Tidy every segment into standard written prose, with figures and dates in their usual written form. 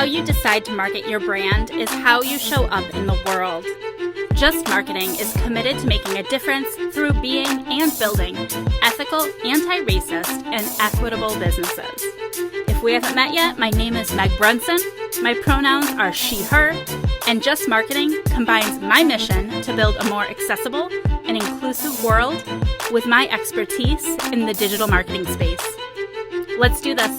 you decide to market your brand is how you show up in the world. Just Marketing is committed to making a difference through being and building ethical, anti-racist, and equitable businesses. If we haven't met yet, my name is Meg Brunson, my pronouns are she, her, and Just Marketing combines my mission to build a more accessible and inclusive world with my expertise in the digital marketing space. Let's do this.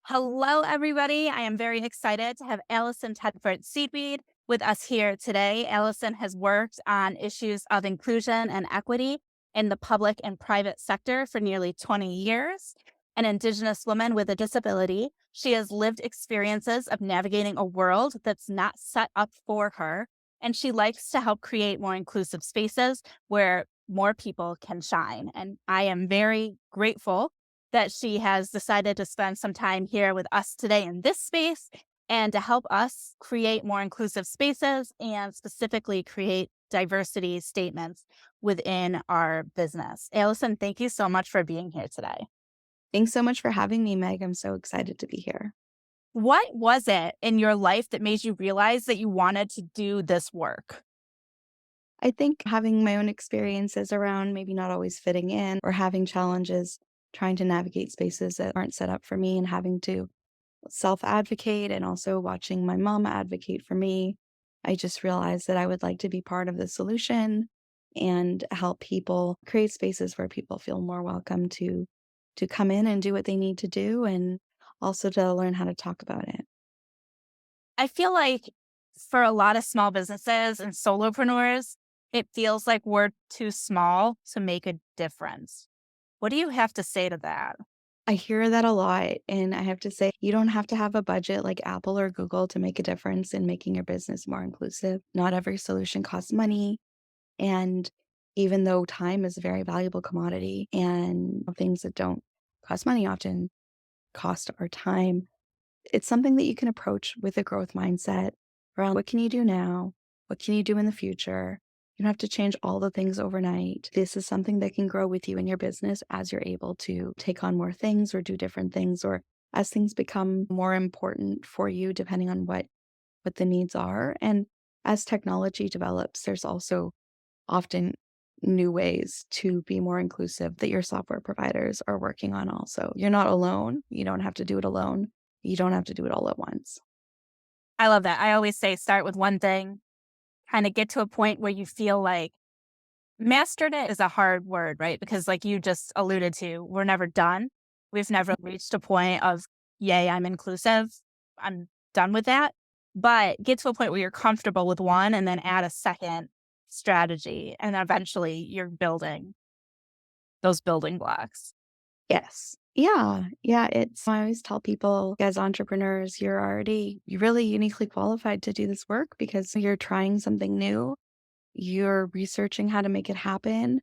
Hello, everybody. I am very excited to have Alison Tedford Seaweed with us here today. Alison has worked on issues of inclusion and equity in the public and private sector for nearly 20 years. An Indigenous woman with a disability, she has lived experiences of navigating a world that's not set up for her, and she likes to help create more inclusive spaces where more people can shine. And I am very grateful that she has decided to spend some time here with us today in this space and to help us create more inclusive spaces and specifically create diversity statements within our business. Alison, thank you so much for being here today. Thanks so much for having me, Meg. I'm so excited to be here. What was it in your life that made you realize that you wanted to do this work? I think having my own experiences around maybe not always fitting in or having challenges trying to navigate spaces that aren't set up for me and having to self-advocate and also watching my mom advocate for me, I just realized that I would like to be part of the solution and help people create spaces where people feel more welcome to come in and do what they need to do and also to learn how to talk about it. I feel like for a lot of small businesses and solopreneurs, it feels like we're too small to make a difference. What do you have to say to that? I hear that a lot, and I have to say, you don't have to have a budget like Apple or Google to make a difference in making your business more inclusive. Not every solution costs money, and even though time is a very valuable commodity and things that don't cost money often cost our time, it's something that you can approach with a growth mindset around what can you do now? What can you do in the future? You don't have to change all the things overnight. This is something that can grow with you in your business as you're able to take on more things or do different things, or as things become more important for you, depending on what the needs are. And as technology develops, there's also often new ways to be more inclusive that your software providers are working on also. You're not alone. You don't have to do it alone. You don't have to do it all at once. I love that. I always say start with one thing, kind of get to a point where you feel like mastered it is a hard word, right? Because like you just alluded to, we're never done. We've never reached a point of, yay, I'm inclusive. I'm done with that. But get to a point where you're comfortable with one and then add a second strategy. And eventually you're building those building blocks. Yes. Yeah. Yeah. I always tell people as entrepreneurs, you're really uniquely qualified to do this work because you're trying something new. You're researching how to make it happen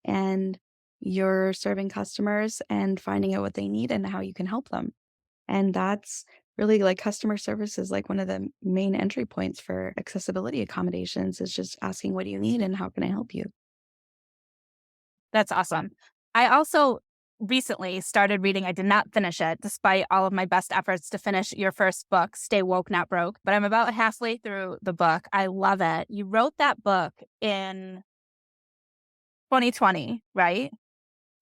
and you're serving customers and finding out what they need and how you can help them. And that's really like customer service is like one of the main entry points for accessibility accommodations is just asking, what do you need and how can I help you? That's awesome. I also recently started reading, I did not finish it, despite all of my best efforts to finish your first book, Stay Woke, Not Broke, but I'm about halfway through the book. I love it. You wrote that book in 2020, right?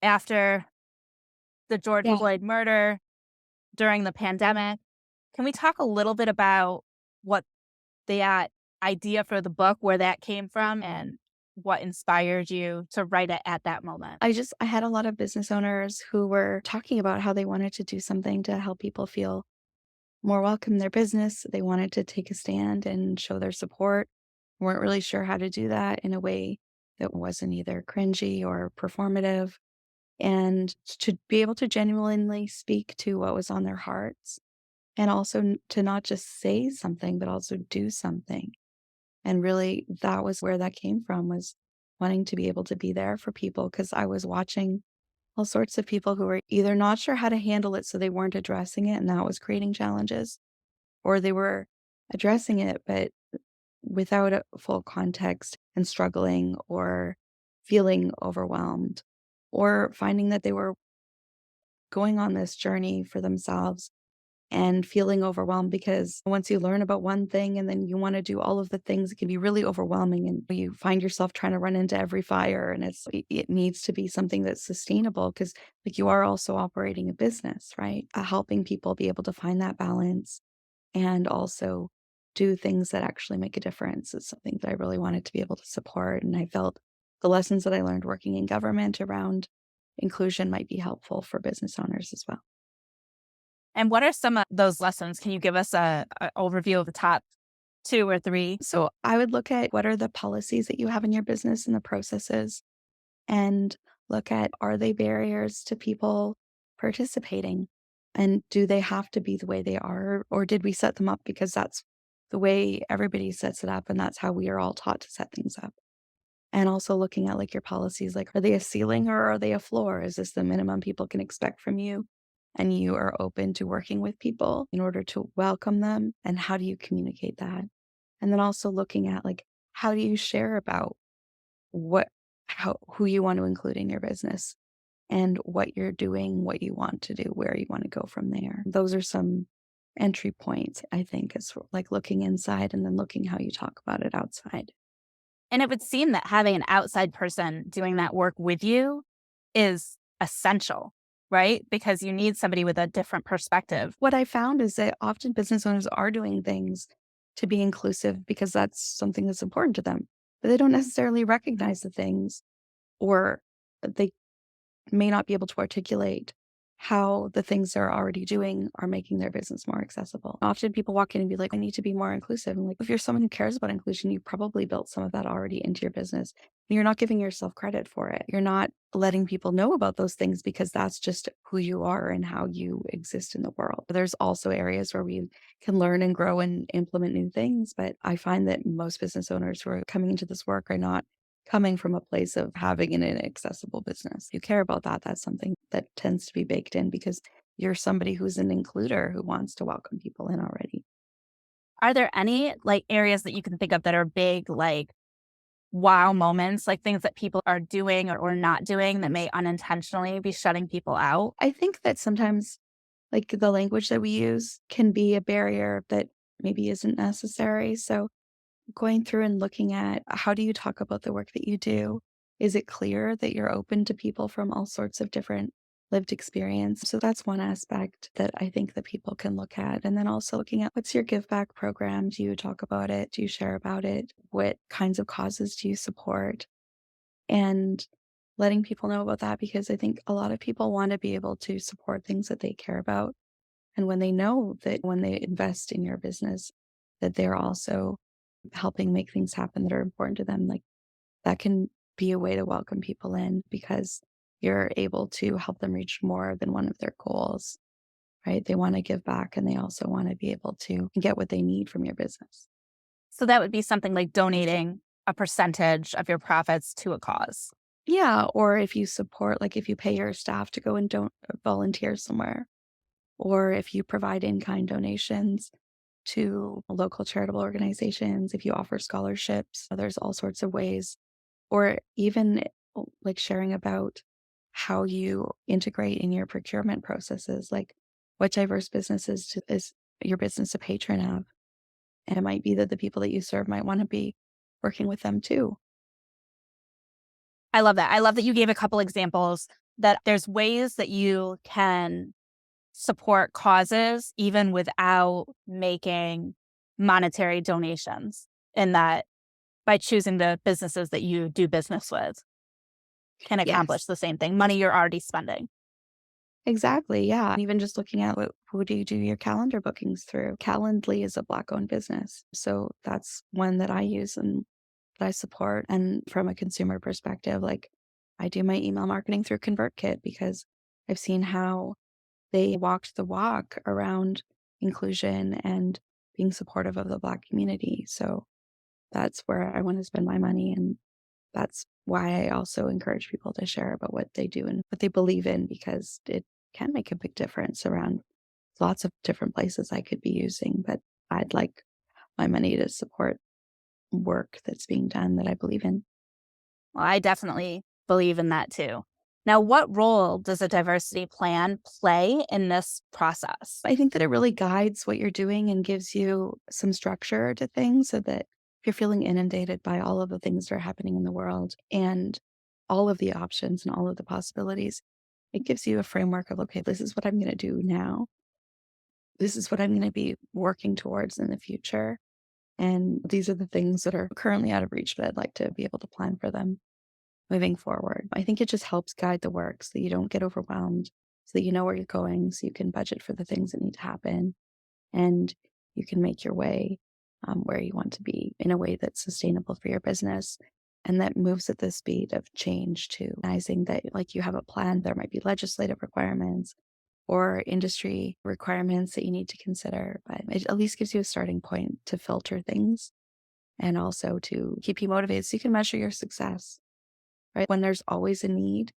After the George Yeah. Floyd murder, during the pandemic. Can we talk a little bit about what that idea for the book, where that came from, and what inspired you to write it at that moment? I had a lot of business owners who were talking about how they wanted to do something to help people feel more welcome in their business. They wanted to take a stand and show their support, weren't really sure how to do that in a way that wasn't either cringy or performative, and to be able to genuinely speak to what was on their hearts, and also to not just say something, but also do something. And really, that was where that came from, was wanting to be able to be there for people because I was watching all sorts of people who were either not sure how to handle it, so they weren't addressing it, and that was creating challenges, or they were addressing it, but without a full context and struggling or feeling overwhelmed or finding that they were going on this journey for themselves and feeling overwhelmed because once you learn about one thing and then you want to do all of the things, it can be really overwhelming and you find yourself trying to run into every fire. And it needs to be something that's sustainable because like you are also operating a business, right? Helping people be able to find that balance and also do things that actually make a difference is something that I really wanted to be able to support. And I felt the lessons that I learned working in government around inclusion might be helpful for business owners as well. And what are some of those lessons? Can you give us a overview of the top two or three? So I would look at what are the policies that you have in your business and the processes and look at are they barriers to people participating? And do they have to be the way they are? Or did we set them up because that's the way everybody sets it up and that's how we are all taught to set things up? And also looking at like your policies, like are they a ceiling or are they a floor? Is this the minimum people can expect from you? And you are open to working with people in order to welcome them. And how do you communicate that? And then also looking at like how do you share about what who you want to include in your business and what you're doing, what you want to do, where you want to go from there. Those are some entry points, I think, is like looking inside and then looking how you talk about it outside. And it would seem that having an outside person doing that work with you is essential, right? Because you need somebody with a different perspective. What I found is that often business owners are doing things to be inclusive because that's something that's important to them, but they don't necessarily recognize the things or they may not be able to articulate how the things they're already doing are making their business more accessible. Often people walk in and be like, I need to be more inclusive. And like, if you're someone who cares about inclusion, you probably built some of that already into your business. And you're not giving yourself credit for it. You're not letting people know about those things because that's just who you are and how you exist in the world. There's also areas where we can learn and grow and implement new things. But I find that most business owners who are coming into this work are not coming from a place of having an inaccessible business. You care about that. That's something that tends to be baked in because you're somebody who's an includer who wants to welcome people in already. Are there any like areas that you can think of that are big, like wow moments, like things that people are doing or not doing that may unintentionally be shutting people out? I think that sometimes like the language that we use can be a barrier that maybe isn't necessary. So going through and looking at how do you talk about the work that you do? Is it clear that you're open to people from all sorts of different lived experience? So that's one aspect that I think that people can look at. And then also looking at what's your give back program? Do you talk about it? Do you share about it? What kinds of causes do you support? And letting people know about that because I think a lot of people want to be able to support things that they care about. And when they know that when they invest in your business, that they're also helping make things happen that are important to them, like that can be a way to welcome people in because you're able to help them reach more than one of their goals, right? They want to give back and they also want to be able to get what they need from your business. So that would be something like donating a percentage of your profits to a cause. Yeah. Or if you support, like if you pay your staff to go and don't volunteer somewhere, or if you provide in kind donations to local charitable organizations, if you offer scholarships, there's all sorts of ways, or even like sharing about how you integrate in your procurement processes, like what diverse businesses is your business a patron of? And it might be that the people that you serve might want to be working with them too. I love that. I love that you gave a couple examples that there's ways that you can support causes even without making monetary donations, and that by choosing the businesses that you do business with can accomplish Yes. the same thing, money you're already spending. Exactly, yeah, and even just looking at who do you do your calendar bookings through? Calendly is a Black-owned business, so that's one that I use and that I support, and from a consumer perspective, like, I do my email marketing through ConvertKit because I've seen how they walked the walk around inclusion and being supportive of the Black community, so that's where I wanna spend my money, and that's why I also encourage people to share about what they do and what they believe in because it can make a big difference around lots of different places I could be using, but I'd like my money to support work that's being done that I believe in. Well, I definitely believe in that too. Now, what role does a diversity plan play in this process? I think that it really guides what you're doing and gives you some structure to things so that if you're feeling inundated by all of the things that are happening in the world and all of the options and all of the possibilities, it gives you a framework of, okay, this is what I'm going to do now. This is what I'm going to be working towards in the future. And these are the things that are currently out of reach, but I'd like to be able to plan for them moving forward. I think it just helps guide the work so that you don't get overwhelmed, so that you know where you're going, so you can budget for the things that need to happen and you can make your way where you want to be in a way that's sustainable for your business and that moves at the speed of change to recognizing that like you have a plan. There might be legislative requirements or industry requirements that you need to consider, but it at least gives you a starting point to filter things and also to keep you motivated so you can measure your success, right? When there's always a need,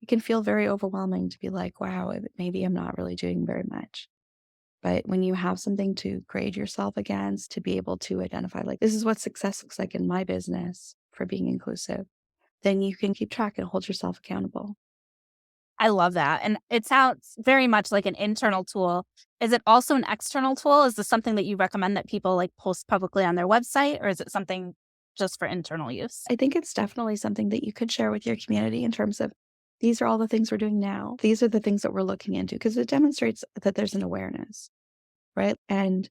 it can feel very overwhelming to be like, wow, maybe I'm not really doing very much. But when you have something to grade yourself against, to be able to identify, like, this is what success looks like in my business for being inclusive, then you can keep track and hold yourself accountable. I love that. And it sounds very much like an internal tool. Is it also an external tool? Is this something that you recommend that people like post publicly on their website, or is it something just for internal use? I think it's definitely something that you could share with your community in terms of these are all the things we're doing now. These are the things that we're looking into because it demonstrates that there's an awareness, right? And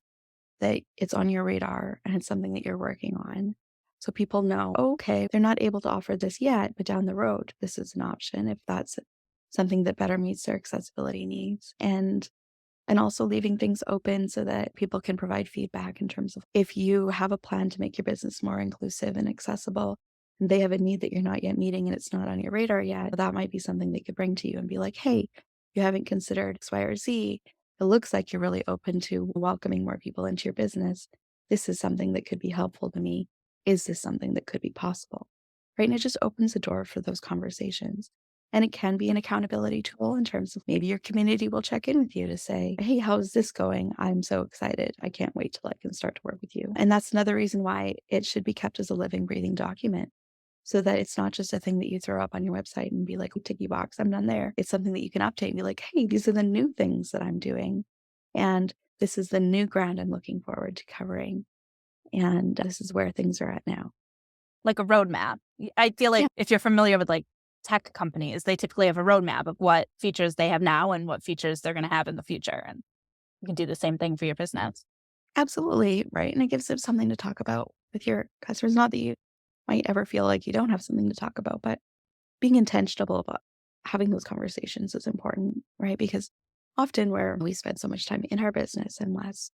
that it's on your radar and it's something that you're working on. So people know, "Oh, okay, they're not able to offer this yet, but down the road, this is an option if that's something that better meets their accessibility needs." And also leaving things open so that people can provide feedback in terms of if you have a plan to make your business more inclusive and accessible, and they have a need that you're not yet meeting and it's not on your radar yet, that might be something they could bring to you and be like, hey, you haven't considered X, Y, or Z. It looks like you're really open to welcoming more people into your business. This is something that could be helpful to me. Is this something that could be possible? Right. And it just opens the door for those conversations. And it can be an accountability tool in terms of maybe your community will check in with you to say, hey, how's this going? I'm so excited. I can't wait till I can start to work with you. And that's another reason why it should be kept as a living, breathing document so that it's not just a thing that you throw up on your website and be like, ticky box, I'm done there. It's something that you can update and be like, hey, these are the new things that I'm doing. And this is the new ground I'm looking forward to covering. And this is where things are at now. Like a roadmap. I feel like Yeah, if you're familiar with like tech companies, they typically have a roadmap of what features they have now and what features they're going to have in the future. And you can do the same thing for your business. absolutely. Right. And it gives them something to talk about with your customers. Not that you might ever feel like you don't have something to talk about, but being intentional about having those conversations is important, right? Because often where we spend so much time in our business and less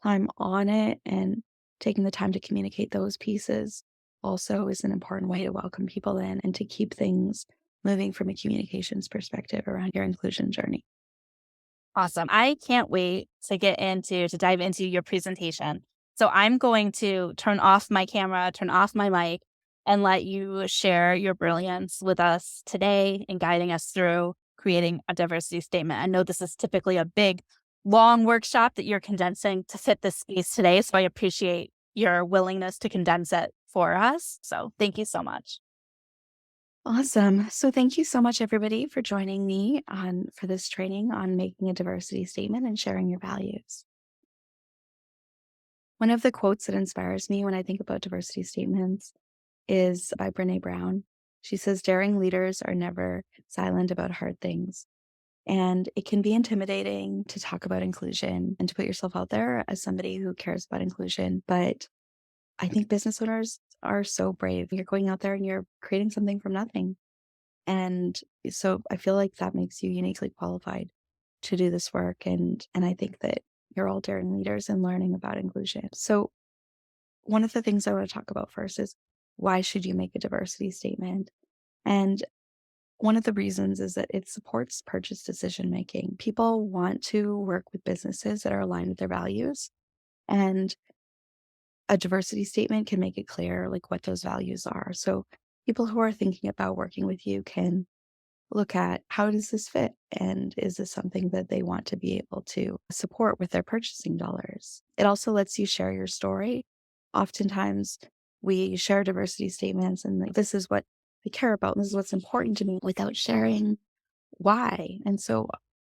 time on it and taking the time to communicate those pieces also is an important way to welcome people in and to keep things moving from a communications perspective around your inclusion journey. Awesome. I can't wait to dive into your presentation. So I'm going to turn off my camera, turn off my mic, and let you share your brilliance with us today in guiding us through creating a diversity statement. I know this is typically a big, long workshop that you're condensing to fit this space today. So I appreciate your willingness to condense it for us. So thank you so much. Awesome. So thank you so much everybody for joining me on for this training on making a diversity statement and sharing your values. One of the quotes that inspires me when I think about diversity statements is by Brené Brown. She says, daring leaders are never silent about hard things. And it can be intimidating to talk about inclusion and to put yourself out there as somebody who cares about inclusion. But I think business owners are so brave. You're going out there and you're creating something from nothing. And so I feel like that makes you uniquely qualified to do this work. And I think that you're all daring leaders in learning about inclusion. So one of the things I want to talk about first is why should you make a diversity statement? And one of the reasons is that it supports purchase decision making. People want to work with businesses that are aligned with their values, and a diversity statement can make it clear like what those values are. So people who are thinking about working with you can look at how does this fit and is this something that they want to be able to support with their purchasing dollars. It also lets you share your story. Oftentimes we share diversity statements and like, this is what I care about, and this is what's important to me without sharing why. And so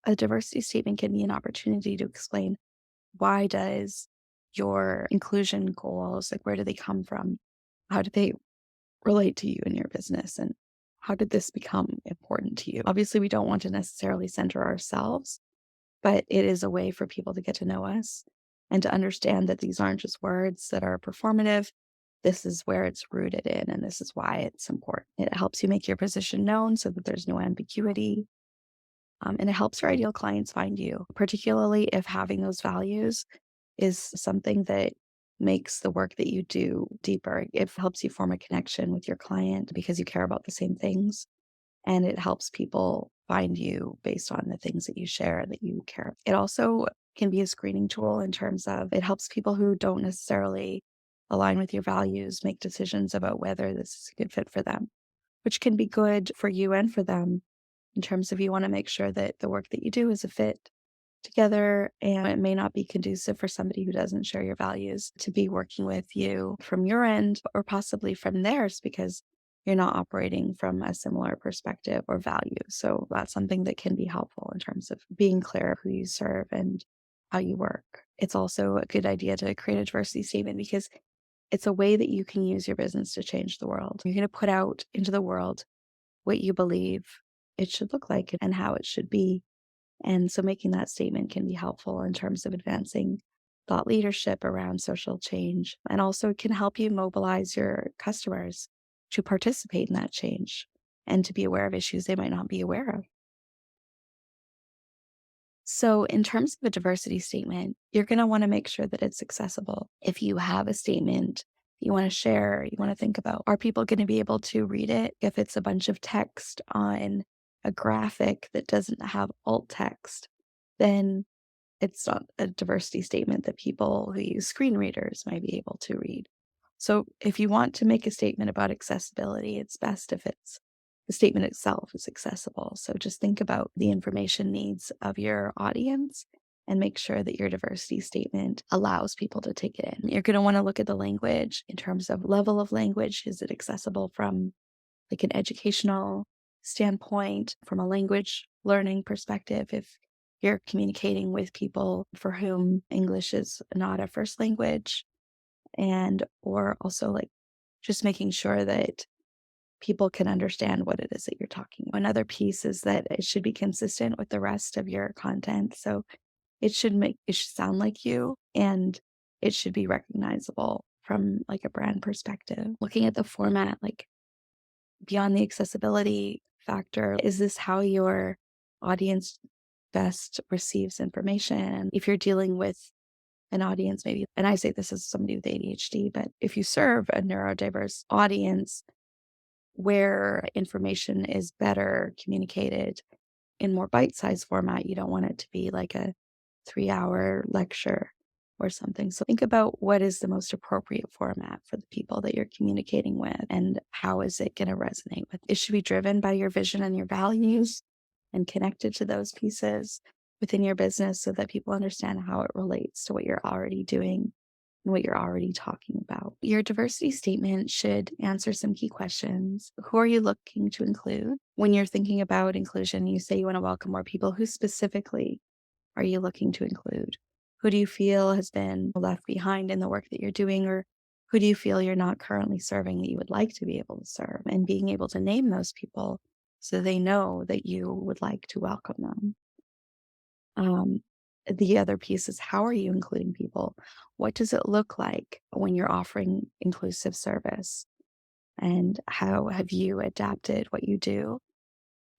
a diversity statement can be an opportunity to explain, why does your inclusion goals, like where do they come from? How do they relate to you and your business? And how did this become important to you? Obviously, we don't want to necessarily center ourselves, but it is a way for people to get to know us and to understand that these aren't just words that are performative. This is where it's rooted in, and this is why it's important. It helps you make your position known so that there's no ambiguity. And it helps your ideal clients find you, particularly if having those values is something that makes the work that you do deeper. It helps you form a connection with your client because you care about the same things. And it helps people find you based on the things that you share that you care. It also can be a screening tool in terms of it helps people who don't necessarily align with your values make decisions about whether this is a good fit for them, which can be good for you and for them in terms of you want to make sure that the work that you do is a fit together, and it may not be conducive for somebody who doesn't share your values to be working with you from your end or possibly from theirs because you're not operating from a similar perspective or value. So that's something that can be helpful in terms of being clear of who you serve and how you work. It's also a good idea to create a diversity statement because it's a way that you can use your business to change the world. You're going to put out into the world what you believe it should look like and how it should be. And so making that statement can be helpful in terms of advancing thought leadership around social change. And also it can help you mobilize your customers to participate in that change and to be aware of issues they might not be aware of. So, in terms of a diversity statement, you're going to want to make sure that it's accessible. If you have a statement you want to share, you want to think about, are people going to be able to read it? If it's a bunch of text on a graphic that doesn't have alt text, then it's not a diversity statement that people who use screen readers might be able to read. So if you want to make a statement about accessibility, it's best if it's the statement itself is accessible. So just think about the information needs of your audience and make sure that your diversity statement allows people to take it in. You're going to want to look at the language in terms of level of language. Is it accessible from like an educational standpoint, from a language learning perspective? If you're communicating with people for whom English is not a first language, and or also like just making sure that people can understand what it is that you're talking about. Another piece is that it should be consistent with the rest of your content. So it should sound like you, and it should be recognizable from like a brand perspective. Looking at the format, like beyond the accessibility factor, is this how your audience best receives information? If you're dealing with an audience, maybe, and I say this as somebody with ADHD, but if you serve a neurodiverse audience where information is better communicated in more bite-sized format, you don't want it to be like a 3-hour lecture or something. So think about what is the most appropriate format for the people that you're communicating with and how is it going to resonate with. It should be driven by your vision and your values and connected to those pieces within your business so that people understand how it relates to what you're already doing and what you're already talking about. Your diversity statement should answer some key questions. Who are you looking to include? When you're thinking about inclusion, you say you want to welcome more people. Who specifically are you looking to include? Who do you feel has been left behind in the work that you're doing, or who do you feel you're not currently serving that you would like to be able to serve? And being able to name those people so they know that you would like to welcome them. Um, the other piece is, how are you including people? What does it look like when you're offering inclusive service? And how have you adapted what you do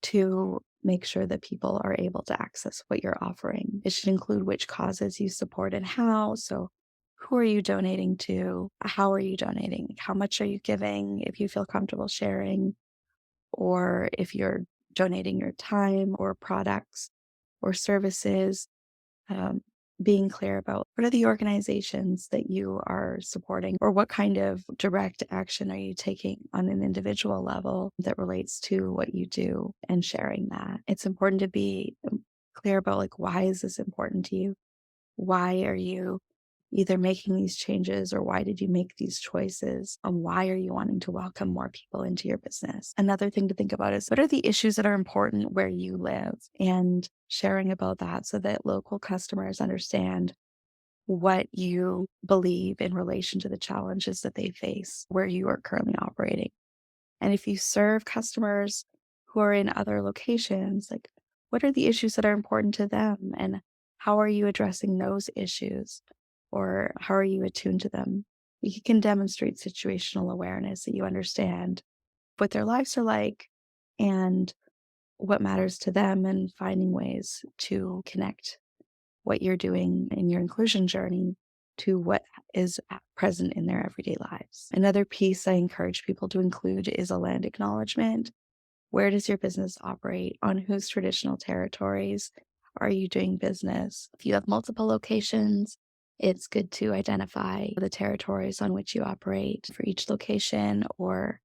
to make sure that people are able to access what you're offering? It should include which causes you support and how. So, who are you donating to? How are you donating? How much are you giving if you feel comfortable sharing? Or if you're donating your time or products or services, um, being clear about what are the organizations that you are supporting, or what kind of direct action are you taking on an individual level that relates to what you do, and sharing that. It's important to be clear about like, why is this important to you? Why are you either making these changes or why did you make these choices? And why are you wanting to welcome more people into your business? Another thing to think about is what are the issues that are important where you live and sharing about that so that local customers understand what you believe in relation to the challenges that they face where you are currently operating. And if you serve customers who are in other locations, like what are the issues that are important to them and how are you addressing those issues or how are you attuned to them? You can demonstrate situational awareness that you understand what their lives are like and what matters to them and finding ways to connect what you're doing in your inclusion journey to what is present in their everyday lives. Another piece I encourage people to include is a land acknowledgement. Where does your business operate? On whose traditional territories are you doing business? If you have multiple locations, it's good to identify the territories on which you operate for each location, or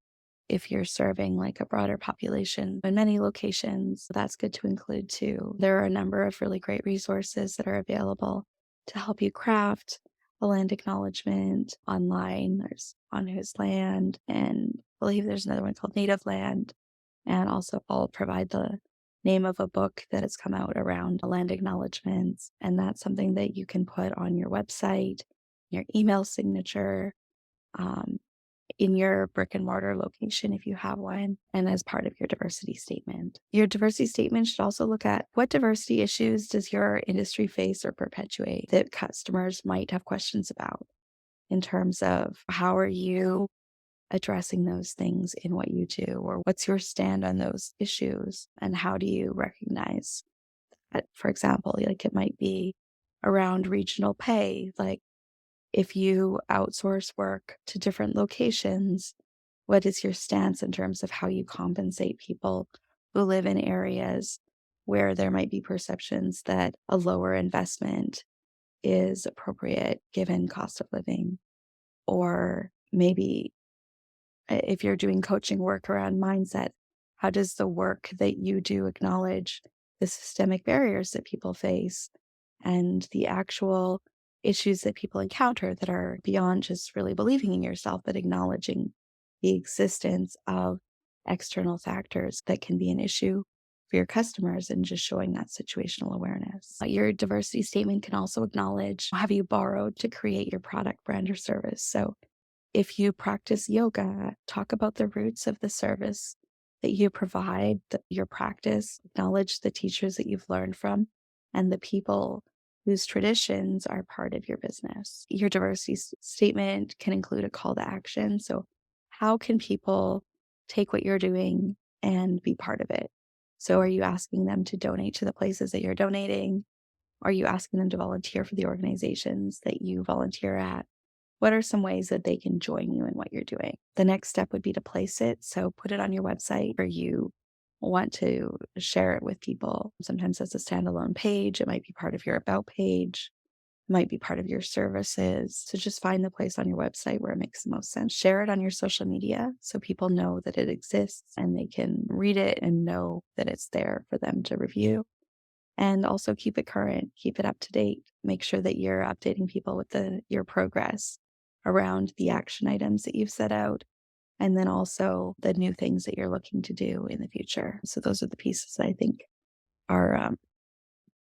if you're serving like a broader population in many locations, that's good to include too. There are a number of really great resources that are available to help you craft a land acknowledgement online. There's On Whose Land, and I believe there's another one called Native Land. And also, I'll provide the name of a book that has come out around land acknowledgements. And that's something that you can put on your website, your email signature, um, in your brick and mortar location if you have one, and as part of your diversity statement. Your diversity statement should also look at what diversity issues does your industry face or perpetuate that customers might have questions about in terms of how are you addressing those things in what you do, or what's your stand on those issues, and how do you recognize that, for example, like it might be around regional pay, like if you outsource work to different locations, what is your stance in terms of how you compensate people who live in areas where there might be perceptions that a lower investment is appropriate given cost of living? Or maybe if you're doing coaching work around mindset, how does the work that you do acknowledge the systemic barriers that people face and the actual issues that people encounter that are beyond just really believing in yourself, but acknowledging the existence of external factors that can be an issue for your customers and just showing that situational awareness. Your diversity statement can also acknowledge have you borrowed to create your product, brand, or service. So if you practice yoga, talk about the roots of the service that you provide, your practice, acknowledge the teachers that you've learned from, and the people whose traditions are part of your business. Your diversity statement can include a call to action. So, how can people take what you're doing and be part of it? So, are you asking them to donate to the places that you're donating? Are you asking them to volunteer for the organizations that you volunteer at? What are some ways that they can join you in what you're doing? The next step would be to place it. So put it on your website where you want to share it with people. Sometimes that's a standalone page. It might be part of your about page. It might be part of your services. So just find the place on your website where it makes the most sense. Share it on your social media so people know that it exists and they can read it and know that it's there for them to review. And also keep it current, keep it up to date. Make sure that you're updating people with your progress around the action items that you've set out, and then also the new things that you're looking to do in the future. So those are the pieces that I think are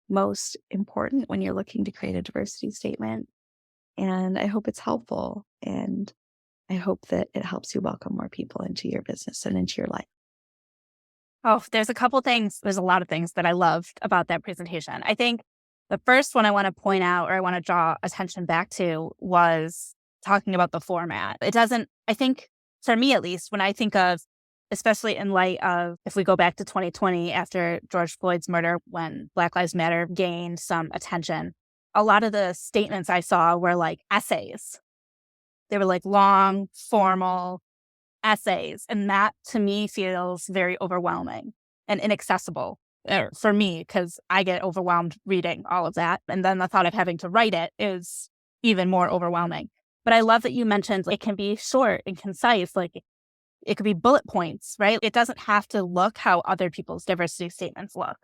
most important when you're looking to create a diversity statement. And I hope it's helpful, and I hope that it helps you welcome more people into your business and into your life. Oh, there's a couple things. There's a lot of things that I loved about that presentation. I think the first one I want to point out or I want to draw attention back to was talking about the format. It doesn't, I think, for me at least, when I think of, especially in light of if we go back to 2020 after George Floyd's murder, when Black Lives Matter gained some attention, a lot of the statements I saw were like essays. They were like long, formal essays. And that to me feels very overwhelming and inaccessible for me because I get overwhelmed reading all of that. And then the thought of having to write it is even more overwhelming. But I love that you mentioned it can be short and concise. Like it could be bullet points, right? It doesn't have to look how other people's diversity statements look.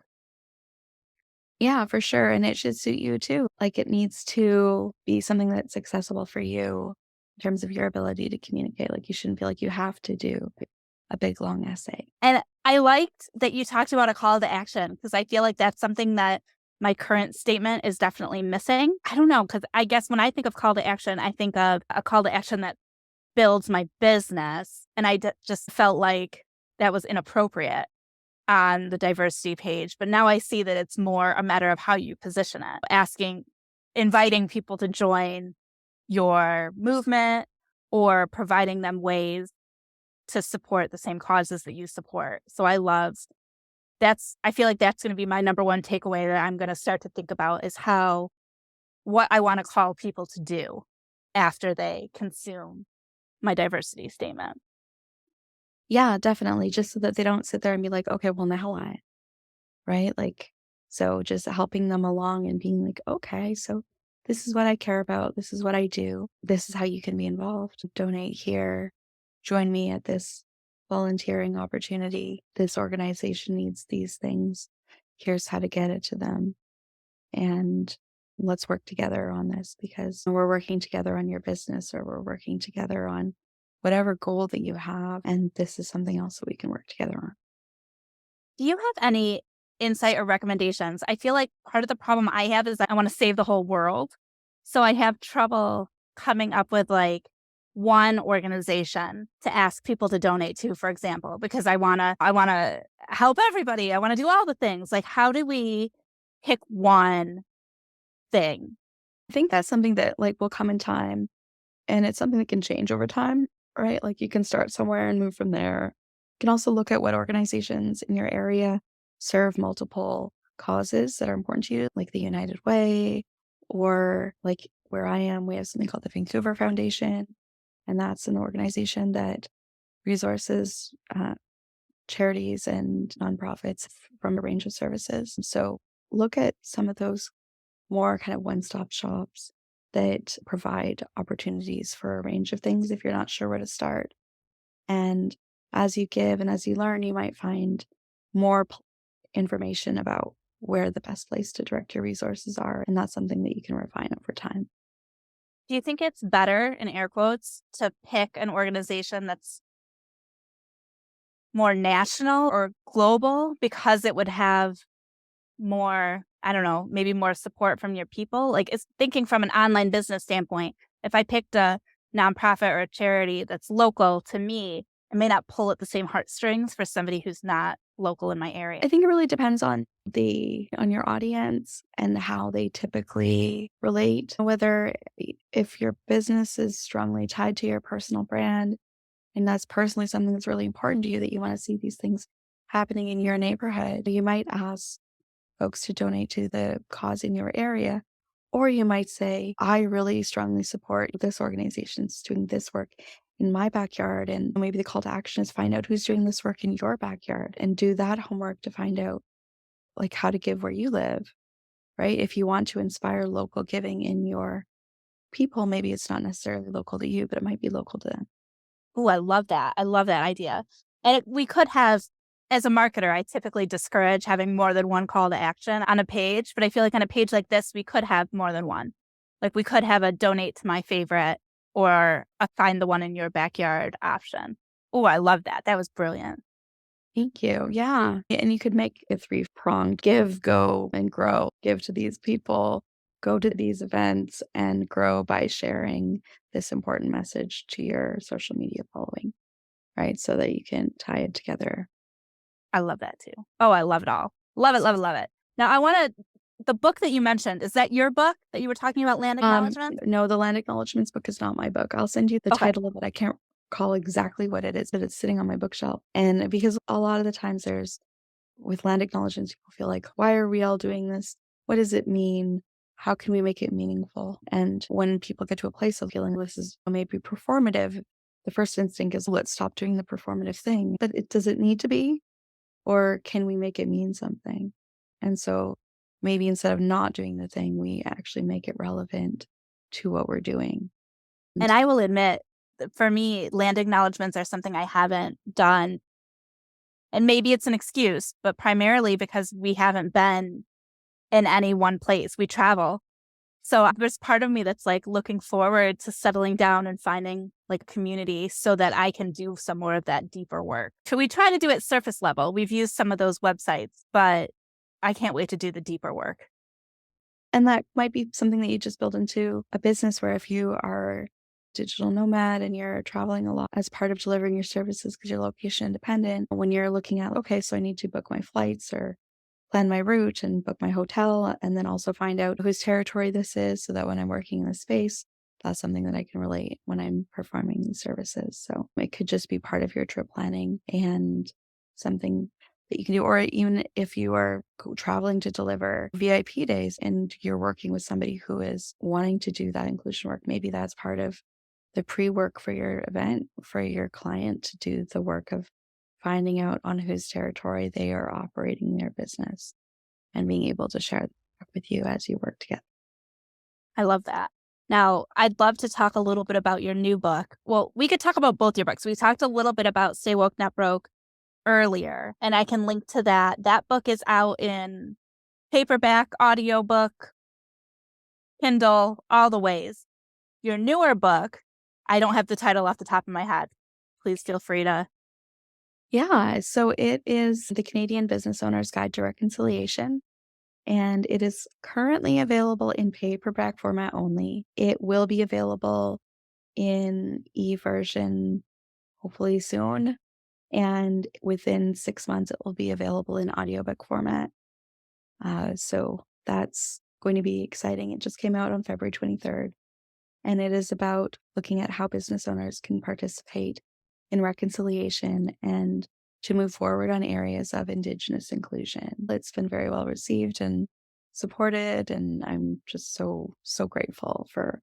Yeah, for sure. And it should suit you too. Like it needs to be something that's accessible for you in terms of your ability to communicate. Like you shouldn't feel like you have to do a big long essay. And I liked that you talked about a call to action because I feel like that's something that my current statement is definitely missing. I don't know, because I guess when I think of call to action, I think of a call to action that builds my business. And just felt like that was inappropriate on the diversity page. But now I see that it's more a matter of how you position it, inviting people to join your movement or providing them ways to support the same causes that you support. So I feel like that's going to be my number one takeaway that I'm going to start to think about is what I want to call people to do after they consume my diversity statement. Yeah, definitely. Just so that they don't sit there and be like, okay, well, now what? Right? Like, so just helping them along and being like, okay, so this is what I care about. This is what I do. This is how you can be involved. Donate here. Join me at this volunteering opportunity. This organization needs these things. Here's how to get it to them. And let's work together on this because we're working together on your business or we're working together on whatever goal that you have. And this is something else that we can work together on. Do you have any insight or recommendations? I feel like part of the problem I have is that I want to save the whole world. So I have trouble coming up with like one organization to ask people to donate to, for example, because I want to help everybody. I want to do all the things. Like how do we pick one thing? I think that's something that like will come in time and it's something that can change over time, right? Like you can start somewhere and move from there. You can also look at what organizations in your area serve multiple causes that are important to you, like the United Way, or like where I am, we have something called the Vancouver Foundation. And that's an organization that resources charities and nonprofits from a range of services. So look at some of those more kind of one-stop shops that provide opportunities for a range of things if you're not sure where to start. And as you give and as you learn, you might find more information about where the best place to direct your resources are. And that's something that you can refine over time. Do you think it's better, in air quotes, to pick an organization that's more national or global because it would have more, I don't know, maybe more support from your people? Like, it's thinking from an online business standpoint, if I picked a nonprofit or a charity that's local to me, it may not pull at the same heartstrings for somebody who's not local in my area. I think it really depends on your audience and how they typically relate. Whether if your business is strongly tied to your personal brand and that's personally something that's really important to you that you want to see these things happening in your neighborhood, you might ask folks to donate to the cause in your area. Or you might say, I really strongly support this organization that's doing this work in my backyard. And maybe the call to action is find out who's doing this work in your backyard and do that homework to find out like how to give where you live, right? If you want to inspire local giving in your people, maybe it's not necessarily local to you, but it might be local to them. Oh, I love that. I love that idea. And we could have, as a marketer, I typically discourage having more than one call to action on a page, but I feel like on a page like this, we could have more than one. Like we could have a donate to my favorite or a find the one in your backyard option. Oh, I love that. That was brilliant. Thank you. Yeah. And you could make a three-pronged give, go, and grow. Give to these people, go to these events, and grow by sharing this important message to your social media following, right? So that you can tie it together. I love that too. Oh, I love it all. Love it, love it, love it. Now, the book that you mentioned, is that your book that you were talking about, land acknowledgement? No, the land acknowledgements book is not my book. I'll send you the Okay. title of it. I can't recall exactly what it is, but it's sitting on my bookshelf. And because a lot of the times with land acknowledgements, people feel like, why are we all doing this? What does it mean? How can we make it meaningful? And when people get to a place of feeling this is maybe performative, the first instinct is let's stop doing the performative thing. But does it need to be? Or can we make it mean something? And so maybe instead of not doing the thing, we actually make it relevant to what we're doing. And I will admit, that for me, land acknowledgements are something I haven't done. And maybe it's an excuse, but primarily because we haven't been in any one place. We travel. So there's part of me that's like looking forward to settling down and finding like a community so that I can do some more of that deeper work. So we try to do it surface level. We've used some of those websites, but I can't wait to do the deeper work. And that might be something that you just build into a business where if you are digital nomad and you're traveling a lot as part of delivering your services because you're location independent, when you're looking at, okay, so I need to book my flights or plan my route and book my hotel, and then also find out whose territory this is so that when I'm working in the space, that's something that I can relate when I'm performing these services. So it could just be part of your trip planning and something that you can do. Or even if you are traveling to deliver VIP days and you're working with somebody who is wanting to do that inclusion work, maybe that's part of the pre-work for your event for your client to do the work of finding out on whose territory they are operating their business and being able to share that with you as you work together. I love that. Now, I'd love to talk a little bit about your new book. Well, we could talk about both your books. We talked a little bit about Stay Woke, Not Broke earlier, and I can link to that. That book is out in paperback, audiobook, Kindle, all the ways. Your newer book, I don't have the title off the top of my head. Please feel free to. Yeah, so it is the Canadian Business Owner's Guide to Reconciliation, and it is currently available in paperback format only. It will be available in e-version hopefully soon, and within 6 months, it will be available in audiobook format. So that's going to be exciting. It just came out on February 23rd, and it is about looking at how business owners can participate in reconciliation and to move forward on areas of Indigenous inclusion. It's been very well received and supported, and I'm just so grateful for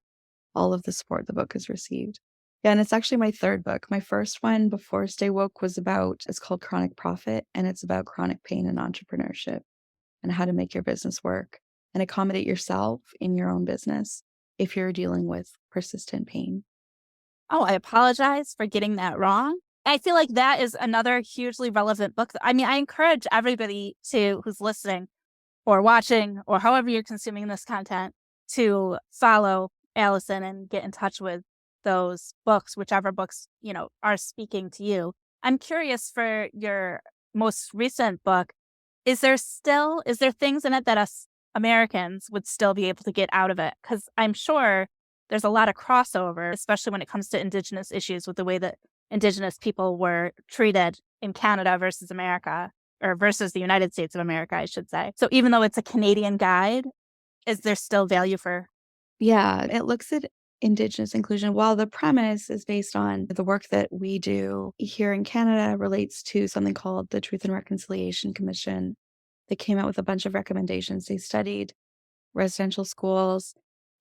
all of the support the book has received. Yeah, and it's actually my third book. My first one before Stay Woke was about, it's called Chronic Profit, and it's about chronic pain and entrepreneurship and how to make your business work and accommodate yourself in your own business if you're dealing with persistent pain. Oh, I apologize for getting that wrong. I feel like that is another hugely relevant book. I mean, I encourage everybody who's listening or watching or however you're consuming this content to follow Alison and get in touch with those books, whichever books, are speaking to you. I'm curious for your most recent book, is there things in it that us Americans would still be able to get out of it? Because I'm sure there's a lot of crossover, especially when it comes to Indigenous issues with the way that Indigenous people were treated in Canada versus America, or versus the United States of America, I should say. So even though it's a Canadian guide, is there still value for? Yeah, it looks at Indigenous inclusion. While the premise is based on the work that we do here in Canada relates to something called the Truth and Reconciliation Commission. They came out with a bunch of recommendations. They studied residential schools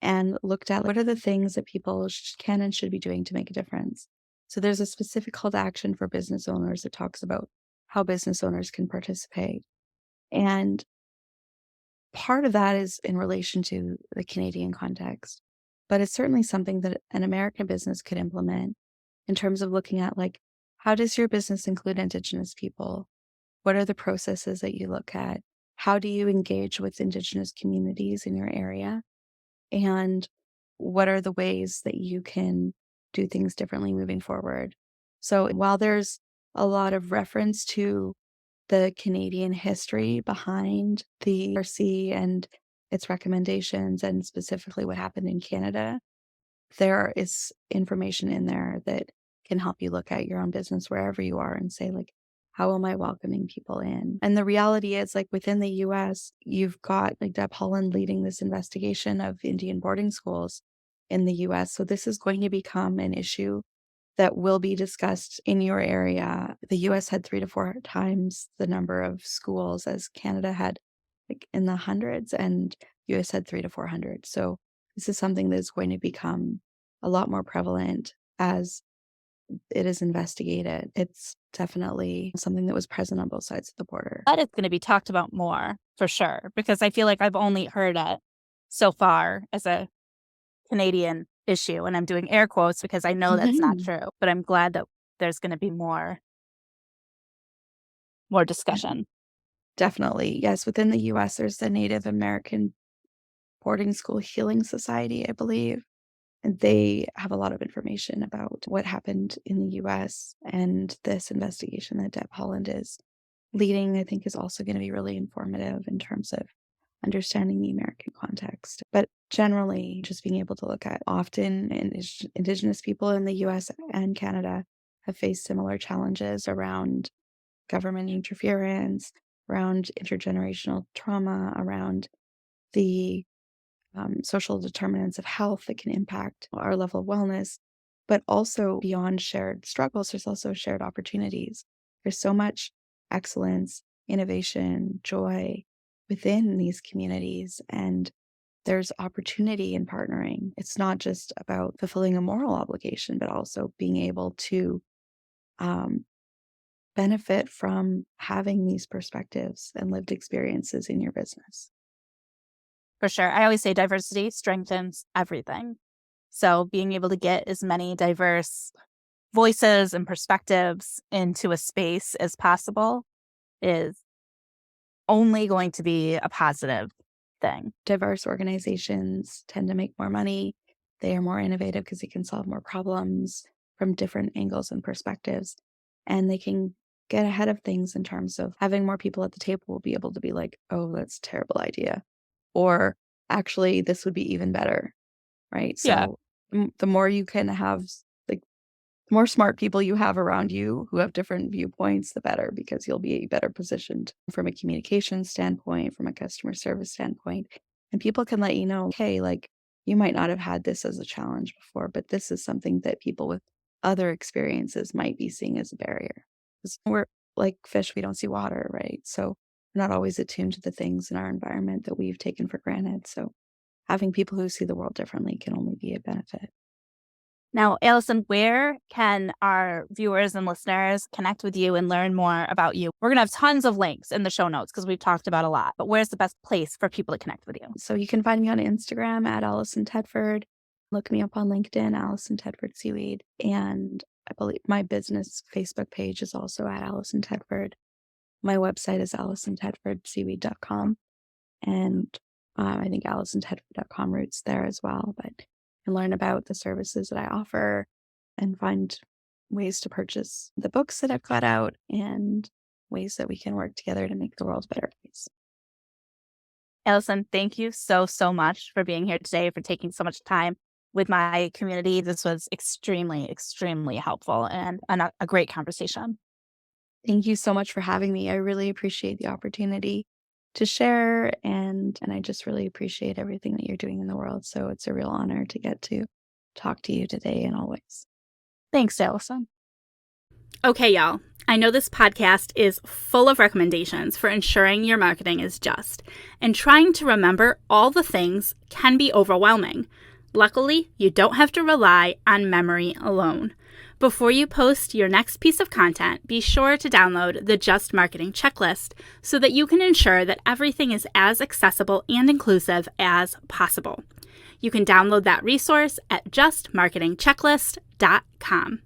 and looked at what are the things that people can and should be doing to make a difference. So there's a specific call to action for business owners that talks about how business owners can participate. And part of that is in relation to the Canadian context, but it's certainly something that an American business could implement in terms of looking at like, how does your business include Indigenous people? What are the processes that you look at? How do you engage with Indigenous communities in your area? And what are the ways that you can do things differently moving forward? So while there's a lot of reference to the Canadian history behind the RC and its recommendations and specifically what happened in Canada, there is information in there that can help you look at your own business wherever you are and say, like, how am I welcoming people in? And the reality is, like, within the US, you've got like Deb Holland leading this investigation of Indian boarding schools in the US. So this is going to become an issue that will be discussed in your area. The US had 3 to 4 times the number of schools as Canada had, like in the hundreds, and US had 3 to 400. So this is something that is going to become a lot more prevalent as it is investigated. It's definitely something that was present on both sides of the border. That is going to be talked about more for sure, because I feel like I've only heard it so far as a Canadian issue. And I'm doing air quotes because I know that's not Mhm. true, but I'm glad that there's going to be more discussion. Definitely. Yes, within the US, there's the Native American Boarding School Healing Society, I believe. And they have a lot of information about what happened in the US. And this investigation that Deb Holland is leading, I think, is also going to be really informative in terms of understanding the American context. But generally, just being able to look at often Indigenous people in the US and Canada have faced similar challenges around government interference, around intergenerational trauma, around the social determinants of health that can impact our level of wellness, but also beyond shared struggles, there's also shared opportunities. There's so much excellence, innovation, joy within these communities, and there's opportunity in partnering. It's not just about fulfilling a moral obligation, but also being able to um, benefit from having these perspectives and lived experiences in your business. For sure. I always say diversity strengthens everything. So being able to get as many diverse voices and perspectives into a space as possible is only going to be a positive thing. Diverse organizations tend to make more money. They are more innovative because they can solve more problems from different angles and perspectives. And they can get ahead of things in terms of having more people at the table will be able to be like, oh, that's a terrible idea. Or actually, this would be even better. Right. Yeah. So the more you can have, like, the more smart people you have around you who have different viewpoints, the better, because you'll be better positioned from a communication standpoint, from a customer service standpoint. And people can let you know, hey, like, you might not have had this as a challenge before, but this is something that people with other experiences might be seeing as a barrier. 'Cause we're like fish, we don't see water, right? So we're not always attuned to the things in our environment that we've taken for granted. So having people who see the world differently can only be a benefit. Now, Alison, where can our viewers and listeners connect with you and learn more about you? We're going to have tons of links in the show notes because we've talked about a lot, but where's the best place for people to connect with you? So you can find me on Instagram at Alison Tedford. Look me up on LinkedIn, Alison Tedford Seaweed. And I believe my business Facebook page is also at Alison Tedford. My website is AlisonTedfordSeaweed.com. And I think AlisonTedford.com roots there as well. But you can learn about the services that I offer and find ways to purchase the books that I've got out and ways that we can work together to make the world a better place. Alison, thank you so, so much for being here today, for taking so much time with my community. This was extremely, extremely helpful and a great conversation. Thank you so much for having me. I really appreciate the opportunity to share, and I just really appreciate everything that you're doing in the world. So it's a real honor to get to talk to you today and always. Thanks, Alison. Okay, y'all. I know this podcast is full of recommendations for ensuring your marketing is just, and trying to remember all the things can be overwhelming. Luckily, you don't have to rely on memory alone. Before you post your next piece of content, be sure to download the Just Marketing Checklist so that you can ensure that everything is as accessible and inclusive as possible. You can download that resource at justmarketingchecklist.com.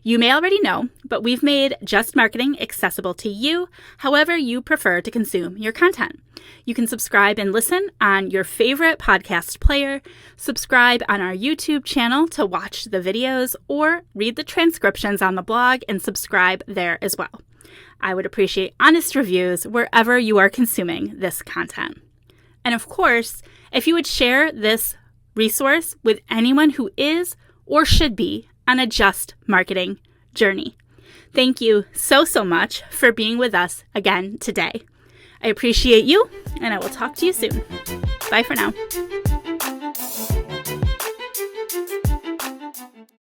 You may already know, but we've made Just Marketing accessible to you however you prefer to consume your content. You can subscribe and listen on your favorite podcast player, subscribe on our YouTube channel to watch the videos, or read the transcriptions on the blog and subscribe there as well. I would appreciate honest reviews wherever you are consuming this content. And of course, if you would share this resource with anyone who is or should be on a Just Marketing journey. Thank you so, so much for being with us again today. I appreciate you, and I will talk to you soon. Bye for now.